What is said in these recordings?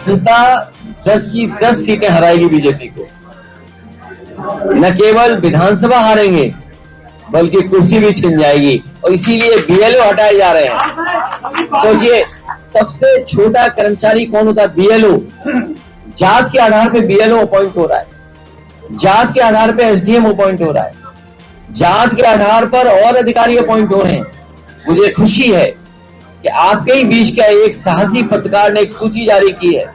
जनता 10 की 10 सीटें हराएगी बीजेपी को। न केवल विधानसभा हारेंगे बल्कि कुर्सी भी छिन जाएगी, और इसीलिए बीएलओ हटाए जा रहे हैं। सोचिए, सबसे छोटा कर्मचारी कौन होता है? बीएलओ। जात के आधार पे बीएलओ अपॉइंट हो रहा है, जात के आधार पे एसडीएम अपॉइंट हो रहा है, जात के आधार पर और अधिकारी अपॉइंट हो रहे हैं। मुझे खुशी है कि आपके ही बीच का एक साहसी पत्रकार ने एक सूची जारी की है।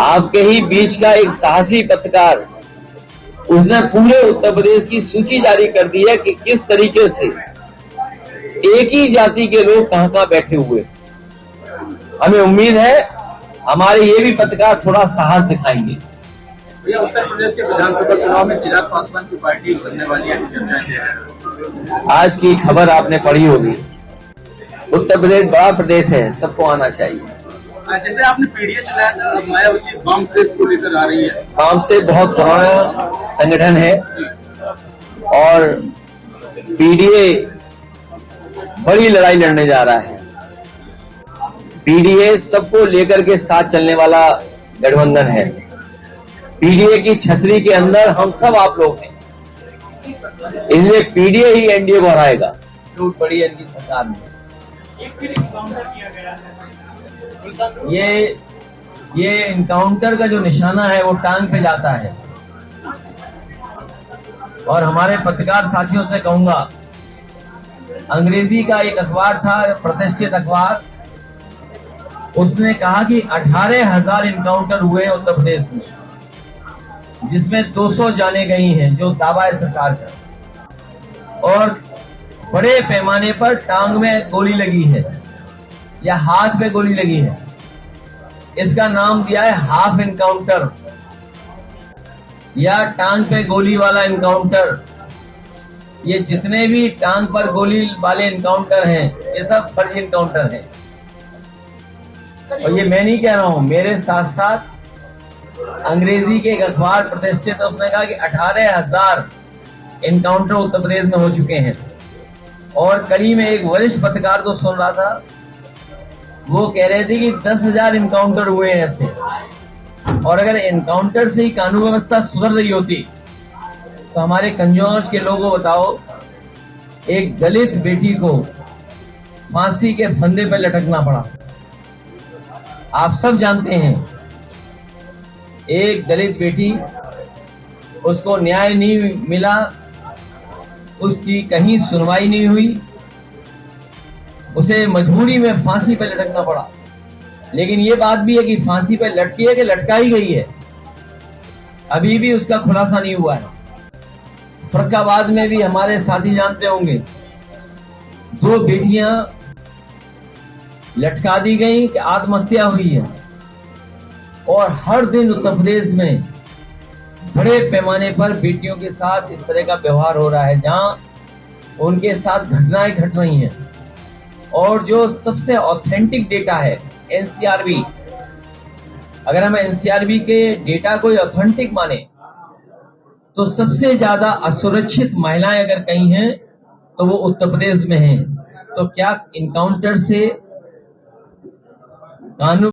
आपके ही बीच का एक साहसी पत्रकार, उसने पूरे उत्तर प्रदेश की सूची जारी कर दी है कि किस तरीके से एक ही जाति के लोग कहां कहां बैठे हुए। हमें उम्मीद है हमारे ये भी पत्रकार थोड़ा साहस दिखाएंगे। भैया, उत्तर प्रदेश के विधानसभा चुनाव में चिराग पासवान की पार्टी बनने वाली ऐसी चर्चाएं हैं। आज की खबर आपने पढ़ी होगी। उत्तर प्रदेश बड़ा प्रदेश है, सबको आना चाहिए। जैसे आपने पीडीए चलाया था, अब मायावती बम सेफ को लेकर आ रही है। बम सेफ बहुत पुराना संगठन है और पीडीए बड़ी लड़ाई लड़ने जा रहा है। पीडीए सबको लेकर के साथ चलने वाला गठबंधन है। पीडीए की छतरी के अंदर हम सब आप लोग हैं, इसलिए पीडीए ही एनडीए को हराएगा। टूट पड़ी है इनकी सरकार में। ये इनकाउंटर का जो निशाना है वो टांग पे जाता है। और हमारे पत्रकार साथियों से कहूंगा, अंग्रेजी का एक अखबार था, प्रतिष्ठित अखबार, उसने कहा कि 18,000 इनकाउंटर हुए उत्तर प्रदेश में, जिसमें 200 जाने गई हैं, जो दावा है सरकार का। और बड़े पैमाने पर टांग में गोली लगी है या हाथ में गोली लगी है। इसका नाम दिया है हाफ इनकाउंटर या टांग पे गोली वाला इनकाउंटर। ये जितने भी टांग पर गोली वाले इनकाउंटर हैं, ये सब फर्जी इनकाउंटर हैं। और ये मैं नहीं कह रहा हूं, मेरे साथ साथ अंग्रेजी के एक अखबार प्रतिष्ठित है, उसने कहा कि 18,000 इनकाउंटर उत्तर प्रदेश में हो चुके हैं। और कड़ी में एक वरिष्ठ पत्रकार को सुन रहा था, वो कह रहे थे कि 10,000 इनकाउंटर हुए हैं ऐसे। और अगर इनकाउंटर से ही कानून व्यवस्था सुधर रही होती तो हमारे कंजौर के लोगों को बताओ, एक दलित बेटी को फांसी के फंदे पर लटकना पड़ा। आप सब जानते हैं, एक दलित बेटी, उसको न्याय नहीं मिला, उसकी कहीं सुनवाई नहीं हुई, उसे मजबूरी में फांसी पर लटकना पड़ा। लेकिन ये बात भी है कि फांसी पर लटकी है कि लटकाई गई है, अभी भी उसका खुलासा नहीं हुआ है। फर्रुखाबाद में भी हमारे साथी जानते होंगे, 2 बेटियां लटका दी गई कि आत्महत्या हुई है। और हर दिन उत्तर प्रदेश में बड़े पैमाने पर बेटियों के साथ इस तरह का व्यवहार हो रहा है, जहां उनके साथ घटनाएं घट रही हैं। और जो सबसे ऑथेंटिक डेटा है एनसीआरबी, अगर हम एनसीआरबी के डेटा को ऑथेंटिक माने तो सबसे ज्यादा असुरक्षित महिलाएं अगर कहीं हैं तो वो उत्तर प्रदेश में हैं। तो क्या इनकाउंटर से कानून